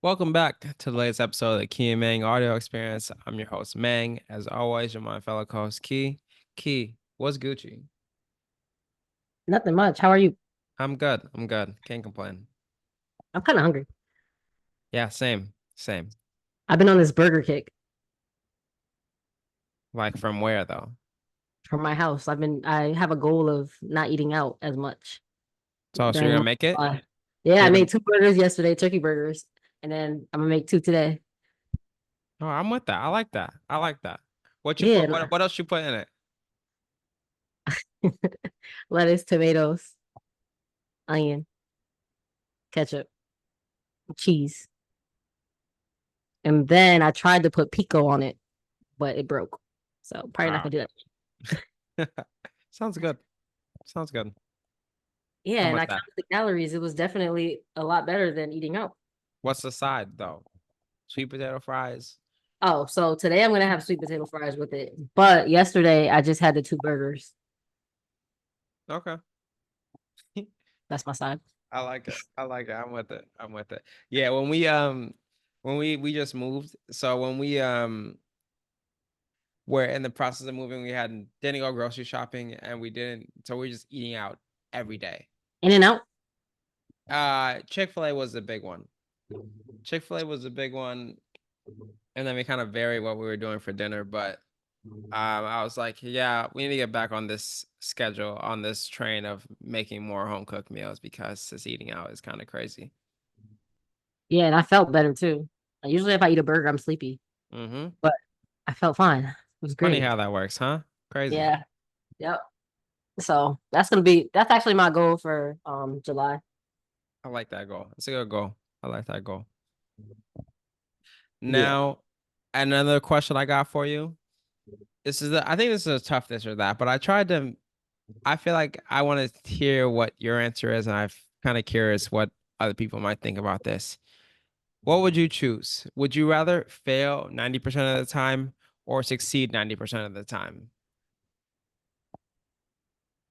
Welcome back to the latest episode of the Key and Mang Audio Experience. I'm your host, Mang. As always, you're my fellow co-host, Key. Key, what's Gucci? Nothing much. How are you? I'm good. I'm good. Can't complain. I'm kind of hungry. Yeah, same. Same. I've been on this burger kick Like from where though? from my house. I have a goal of not eating out as much So you're during gonna my make it? Yeah, I You're made gonna two burgers yesterday, turkey burgers, and then I'm gonna make two today. Oh, I'm with that. I like that. I like that. What you Yeah, put what else you put in it? lettuce, tomatoes, onion, ketchup, cheese. And then I tried to put pico on it, but it broke. So probably not Ah. gonna do that. Sounds good. Sounds good. Yeah, I'm and with I that. counted the calories. It was definitely a lot better than eating out. What's the side though? Sweet potato fries. Oh, so today I'm gonna have sweet potato fries with it. But yesterday I just had the two burgers. Okay. That's my side. I like it. I like it. I'm with it. I'm with it. Yeah, when we just moved. So when we were in the process of moving, we had didn't go grocery shopping and we didn't so we're just eating out every day. In and out. Chick-fil-A was the big one. Chick-fil-A was the big one, and then we kind of vary what we were doing for dinner, but I was like, yeah, we need to get back on this schedule, on this train of making more home cooked meals because this eating out is kind of crazy. Yeah, and I felt better too. Usually if I eat a burger, I'm sleepy, Mm-hmm. but I felt fine. It was Funny great. how that works, huh? Crazy. Yeah. Yep. So that's actually my goal for July. I like that goal. It's a good goal. I like that goal. Yeah. Now, another question I got for you. I think this is a tough this or that, but I feel like I want to hear what your answer is, and I'm kind of curious what other people might think about this. What would you choose? Would you rather fail 90% of the time or succeed 90% of the time?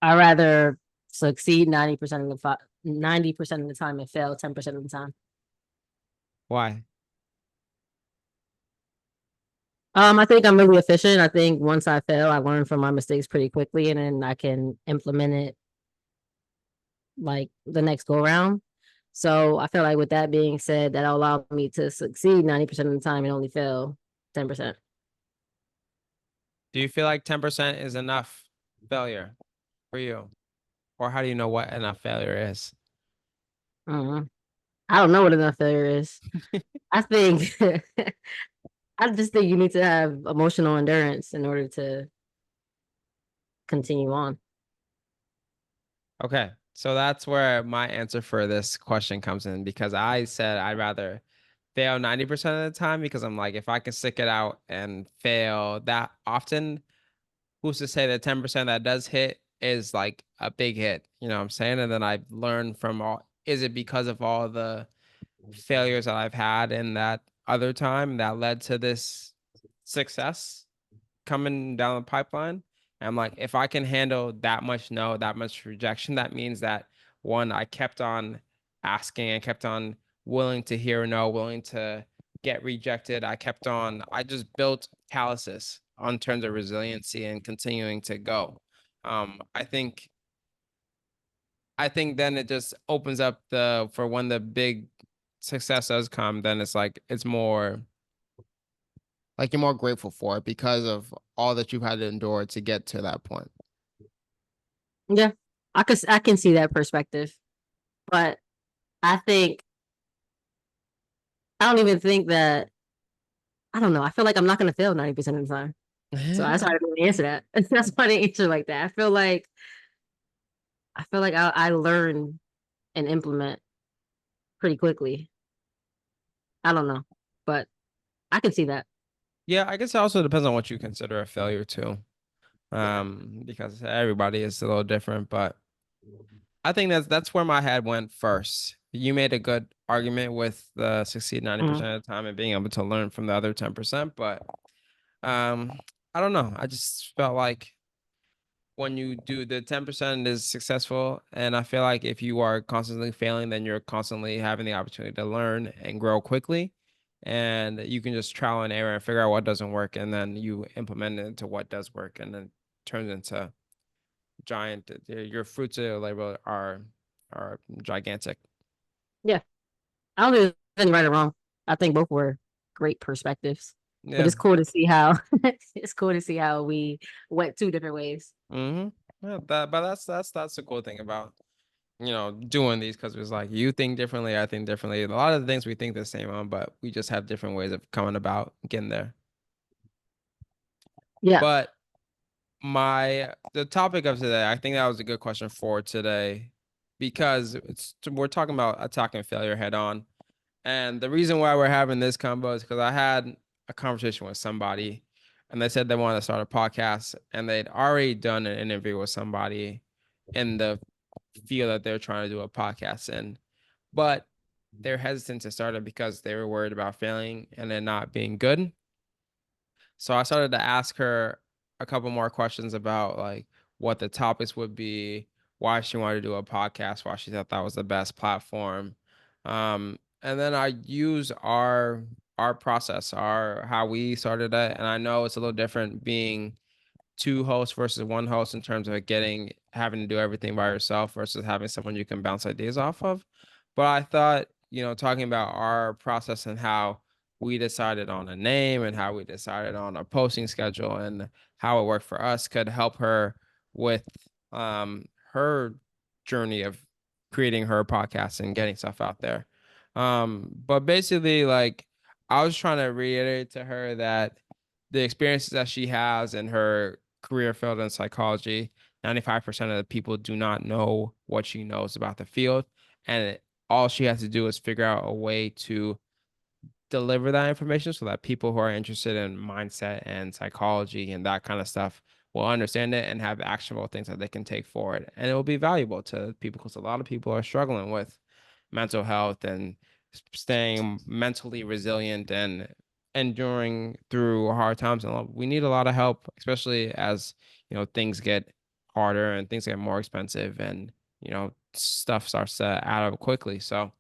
I rather succeed 90% of the time and fail 10% of the time. Why? I think I'm really efficient. I think once I fail, I learn from my mistakes pretty quickly and then I can implement it like the next go round. So I feel like with that being said, that'll allow me to succeed 90% of the time and only fail 10%. Do you feel like 10% is enough failure for you? Or how do you know what enough failure is? Mhm. I don't know what enough failure is. I think I just think you need to have emotional endurance in order to continue on. Okay. So that's where my answer for this question comes in because I said I'd rather fail 90% of the time because I'm like, if I can stick it out and fail that often, who's to say that 10% that does hit is like a big hit? You know what I'm saying? And then I've learned from is it because of all the failures that I've had in that other time that led to this success coming down the pipeline? And I'm like, if I can handle that much no, that much rejection, that means that one, I kept on asking and kept on willing to hear no, willing to get rejected. I just built calluses on terms of resiliency and continuing to go. I think then it just opens up for when the big success does come, then it's like it's more like you're more grateful for it because of all that you've had to endure to get to that point. Yeah. I can see that perspective. But I think I don't even think that I don't know. I feel like I'm not gonna fail 90% of the time. So that's why I didn't answer that. That's why I didn't answer like that. I feel like I learn and implement pretty quickly. I don't know. But I can see that. Yeah, I guess it also depends on what you consider a failure too. Because everybody is a little different, but I think that's where my head went first. You made a good argument with the succeed Mhm. 90% of the time and being able to learn from the other 10%, but um I don't know. I just felt like when you do the 10% is successful. And I feel like if you are constantly failing, then you're constantly having the opportunity to learn and grow quickly. And you can just trial and error and figure out what doesn't work. And then you implement it into what does work. And then turns into giant. Your fruits of your labor are gigantic. Yeah. I don't think there's any right or wrong. I think both were great perspectives. But Yeah. it's cool to see how it's cool to see how we went two different ways. Mm-hmm. Yeah, but that's the cool thing about doing these, because it's like you think differently, I think differently. A lot of the things we think the same on, but we just have different ways of coming about getting there. Yeah. But the topic of today, I think that was a good question for today, because we're talking about attacking failure head on. And the reason why we're having this combo is because I had a conversation with somebody and they said they wanted to start a podcast, and they'd already done an interview with somebody in the field that they're trying to do a podcast in. But they're hesitant to start it because they were worried about failing and it not being good. So I started to ask her a couple more questions about like what the topics would be, why she wanted to do a podcast, why she thought that was the best platform. And then I use our process, our how we started it. And I know it's a little different being two hosts versus one host in terms of having to do everything by yourself versus having someone you can bounce ideas off of. But I thought, talking about our process and how we decided on a name and how we decided on a posting schedule and how it worked for us could help her with her journey of creating her podcast and getting stuff out there. But basically, like, I was trying to reiterate to her that the experiences that she has in her career field in psychology, 95% of the people do not know what she knows about the field. And all she has to do is figure out a way to deliver that information so that people who are interested in mindset and psychology and that kind of stuff will understand it and have actionable things that they can take forward. And it will be valuable to people, because a lot of people are struggling with mental health and staying mentally resilient and enduring through hard times. And we need a lot of help, especially as things get harder and things get more expensive, and stuff starts to add up quickly. So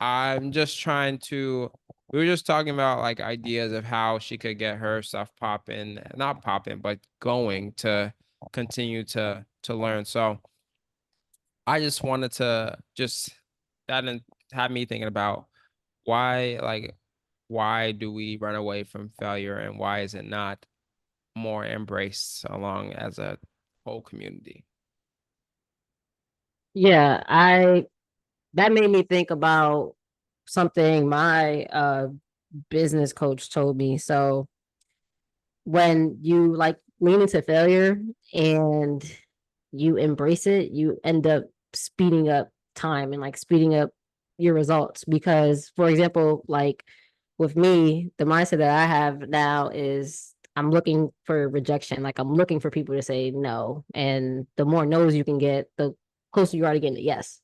I'm just trying to we were just talking about like ideas of how she could get her stuff popping, not popping, but going to continue to learn. So I just wanted to just that and have me thinking about why do we run away from failure, and why is it not more embraced along as a whole community? Yeah, I that made me think about something my business coach told me. So when you like lean into failure and you embrace it, you end up speeding up time and like speeding up your results. Because, for example, like with me, the mindset that I have now is I'm looking for rejection. Like I'm looking for people to say no. And the more no's you can get, the closer you are to getting a yes.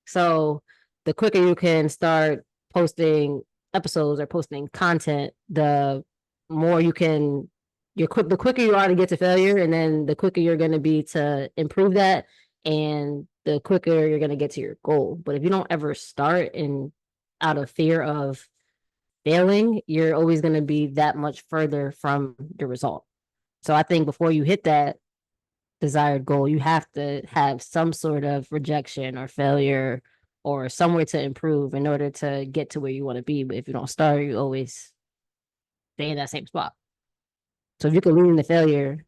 So the quicker you can start posting episodes or posting content, the more you can the quicker you are to get to failure, and then the quicker you're going to be to improve that, and the quicker you're going to get to your goal. But if you don't ever start and out of fear of failing, you're always going to be that much further from your result. So I think before you hit that desired goal, you have to have some sort of rejection or failure or somewhere to improve in order to get to where you want to be. But if you don't start, you always stay in that same spot. So if you can lean into failure,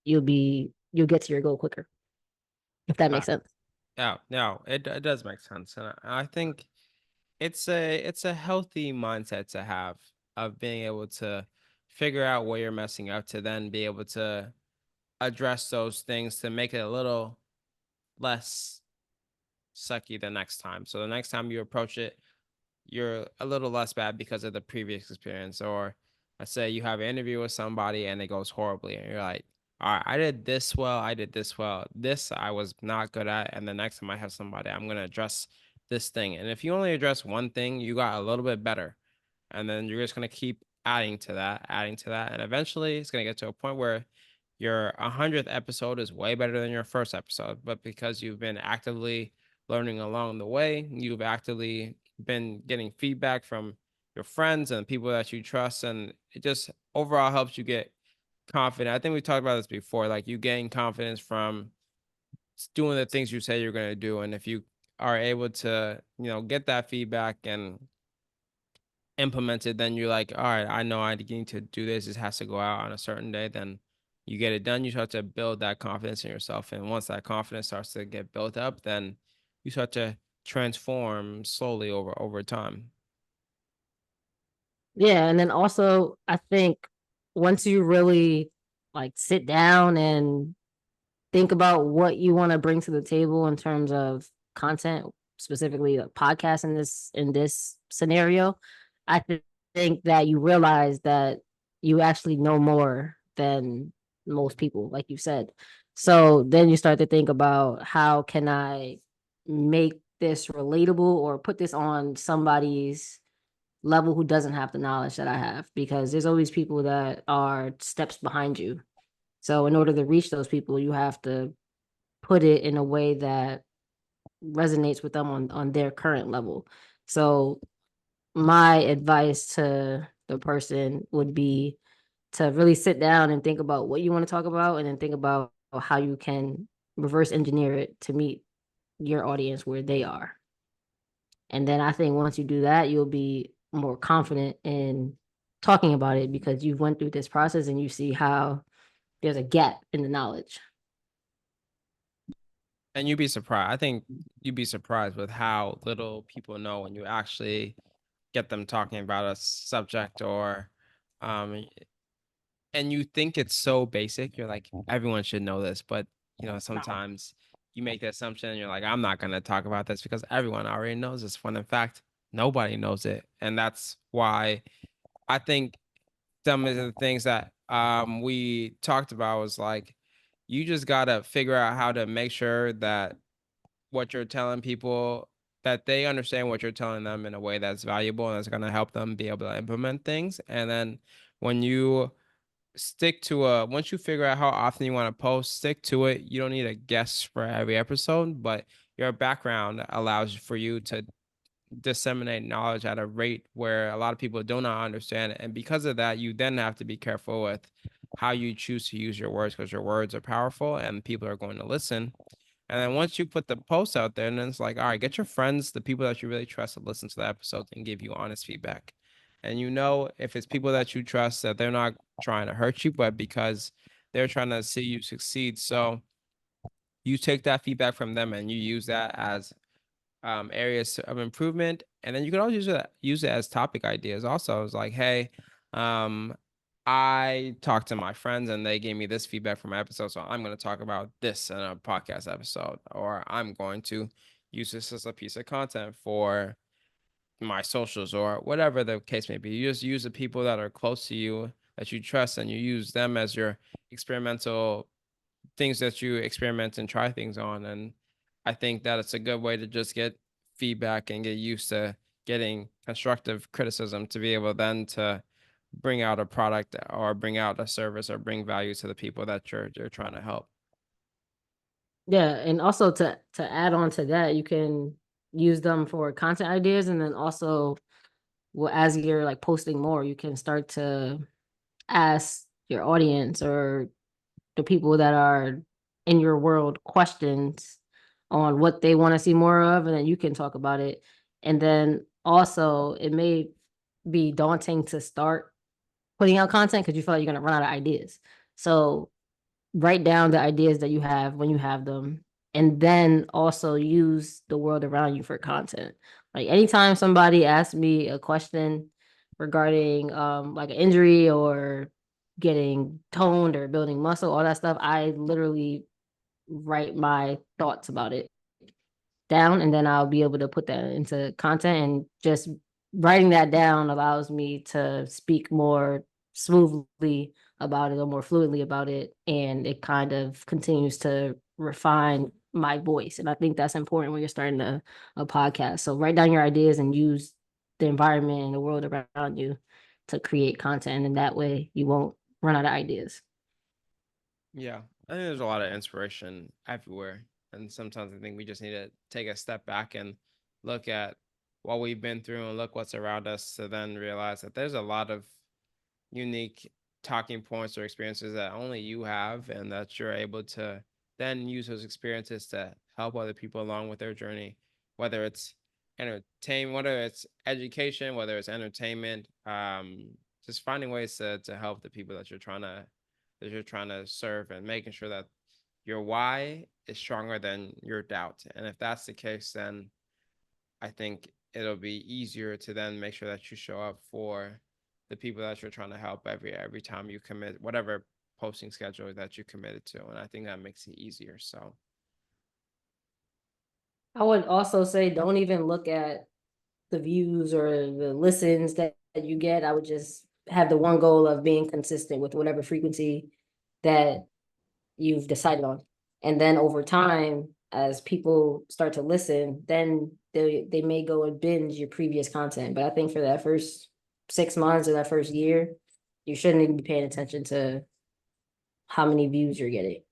you'll get to your goal quicker. If that Uh, makes sense. yeah, no, it does make sense, and I think it's a healthy mindset to have, of being able to figure out where you're messing up, to then be able to address those things to make it a little less sucky the next time. So the next time you approach it, you're a little less bad because of the previous experience. Or let's say you have an interview with somebody and it goes horribly, and you're like, all right, I did this well, I did this well, this I was not good at, and the next time I have somebody, I'm going to address this thing. And if you only address one thing, you got a little bit better, and then you're just going to keep adding to that, and eventually it's going to get to a point where your 100th episode is way better than your first episode, but because you've been actively learning along the way, you've actively been getting feedback from your friends and people that you trust, and it just overall helps you get confident. I think we talked about this before. Like, you gain confidence from doing the things you say you're going to do, and if you are able to, get that feedback and implement it, then you're like, all right, I know I need to do this. This has to go out on a certain day. Then you get it done. You start to build that confidence in yourself, and once that confidence starts to get built up, then you start to transform slowly over time. Yeah, and then also I think once you really like sit down and think about what you want to bring to the table in terms of content, specifically a podcast in this scenario, I think that you realize that you actually know more than most people, like you said. So then you start to think about how can I make this relatable or put this on somebody's level who doesn't have the knowledge that I have, because there's always people that are steps behind you. So in order to reach those people, you have to put it in a way that resonates with them on their current level. So my advice to the person would be to really sit down and think about what you want to talk about, and then think about how you can reverse engineer it to meet your audience where they are. And then I think once you do that, you'll be more confident in talking about it because you've went through this process and you see how there's a gap in the knowledge. And you'd be surprised. I think you'd be surprised with how little people know when you actually get them talking about a subject, or um and you think it's so basic. You're like, everyone should know this, but sometimes you make the assumption and you're like, I'm not going to talk about this because everyone already knows this, when in fact nobody knows it. And that's why I think some of the things that we talked about was like, you just got to figure out how to make sure that what you're telling people, that they understand what you're telling them in a way that's valuable and that's going to help them be able to implement things. And then when you stick to once you figure out how often you want to post, stick to it. You don't need a guest for every episode, but your background allows for you to disseminate knowledge at a rate where a lot of people do not understand it. And because of that, you then have to be careful with how you choose to use your words, because your words are powerful and people are going to listen. And then once you put the post out there, and then it's like, all right, get your friends, the people that you really trust, to listen to the episode and give you honest feedback. And if it's people that you trust, that they're not trying to hurt you, but because they're trying to see you succeed. So you take that feedback from them and you use that as areas of improvement. And then you can also use it as topic ideas. Also, it's like, hey, um, I talked to my friends and they gave me this feedback from my episode, so I'm going to talk about this in a podcast episode, or I'm going to use this as a piece of content for my socials, or whatever the case may be. You just use the people that are close to you, that you trust, and you use them as your experimental things that you experiment and try things on. And I think that it's a good way to just get feedback and get used to getting constructive criticism, to be able then to bring out a product or bring out a service or bring value to the people that you're trying to help. Yeah, and also to add on to that, you can use them for content ideas, and then also, well, as you're like posting more, you can start to ask your audience or the people that are in your world questions on what they want to see more of, and then you can talk about it. And then also, it may be daunting to start putting out content because you feel like you're gonna run out of ideas. So write down the ideas that you have when you have them, and then also use the world around you for content. Like anytime somebody asks me a question regarding like an injury or getting toned or building muscle, all that stuff, I literally write my thoughts about it down, and then I'll be able to put that into content. And just writing that down allows me to speak more smoothly about it or more fluently about it, and it kind of continues to refine my voice. And I think that's important when you're starting a podcast. So write down your ideas and use the environment and the world around you to create content, and that way you won't run out of ideas. Yeah, I think there's a lot of inspiration everywhere. And sometimes I think we just need to take a step back and look at what we've been through and look what's around us to then realize that there's a lot of unique talking points or experiences that only you have and that you're able to then use those experiences to help other people along with their journey, whether it's entertainment, whether it's education, whether it's entertainment, just finding ways to help the people that you're trying to serve and making sure that your why is stronger than your doubt. And if that's the case, then I think it'll be easier to then make sure that you show up for the people that you're trying to help every time you commit whatever posting schedule that you committed to. And I think that makes it easier. So I would also say don't even look at the views or the listens that you get. I would just have the one goal of being consistent with whatever frequency that you've decided on. And then over time, as people start to listen, then they may go and binge your previous content. But I think for that first 6 months or that first year, you shouldn't even be paying attention to how many views you're getting.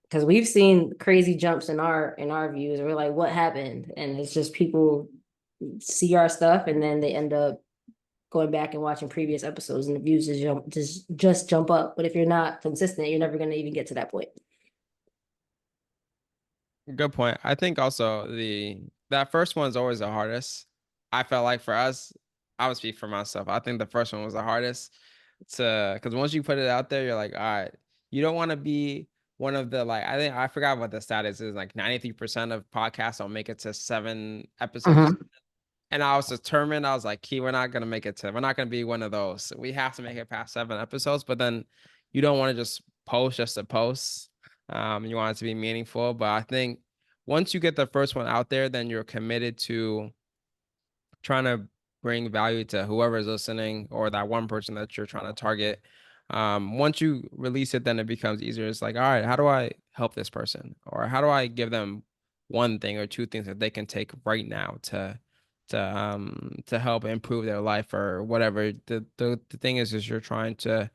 Because we've seen crazy jumps in our views, and we're like, what happened? And it's just people see our stuff and then they end up going back and watching previous episodes and the views just jump up. But if you're not consistent, you're never gonna even get to that point. good point. I think also the that first one's always the hardest. I felt like for us, I would speak for myself. I think the first one was the hardest to because once you put it out there, you're like, all right, you don't want to be one of the like I think I forgot what the status is like 93% of podcasts don't make it to 7 episodes. Mhm. And I was determined. I was like, Key, we're not gonna make it to. We're not gonna be one of those. We have to make it past 7 episodes. But then you don't want to just post just to post. You want it to be meaningful. But I think once you get the first one out there, then you're committed to trying to bring value to whoever's listening or that one person that you're trying to target. Once you release it, then it becomes easier. It's like, all right, how do I help this person, or how do I give them one thing or two things that they can take right now to help improve their life or whatever. The thing is you're trying to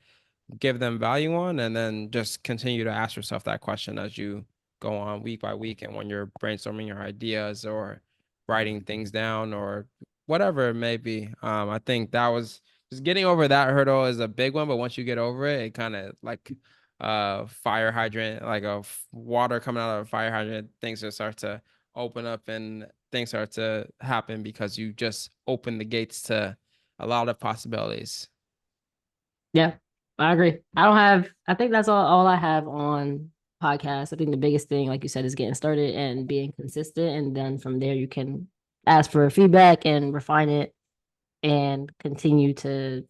give them value on, and then just continue to ask yourself that question as you go on week by week, and when you're brainstorming your ideas or writing things down or whatever it may be. I think that was just getting over that hurdle is a big one, but once you get over it, it kind of like fire hydrant, like water coming out of a fire hydrant, things just start to open up and things start to happen because you just open the gates to a lot of possibilities. Yeah, I agree. I think that's all I have on podcasts. I think the biggest thing, like you said, is getting started and being consistent. And then from there, you can ask for feedback and refine it and continue to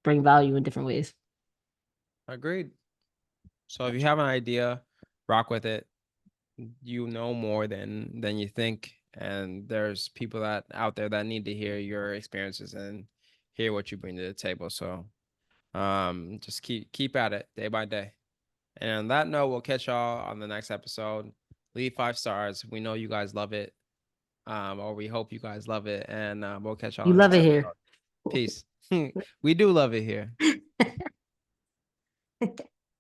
bring value in different ways. Agreed. So if you have an idea, rock with it. You know more than you think, and there's people that out there that need to hear your experiences and hear what you bring to the table. So just keep at it day by day. And on that note, we'll catch y'all on the next episode. Leave 5 stars. We know you guys love it. Or we hope you guys love it. And we'll catch y'all You on the love next it here. episode. Peace. We do love it here.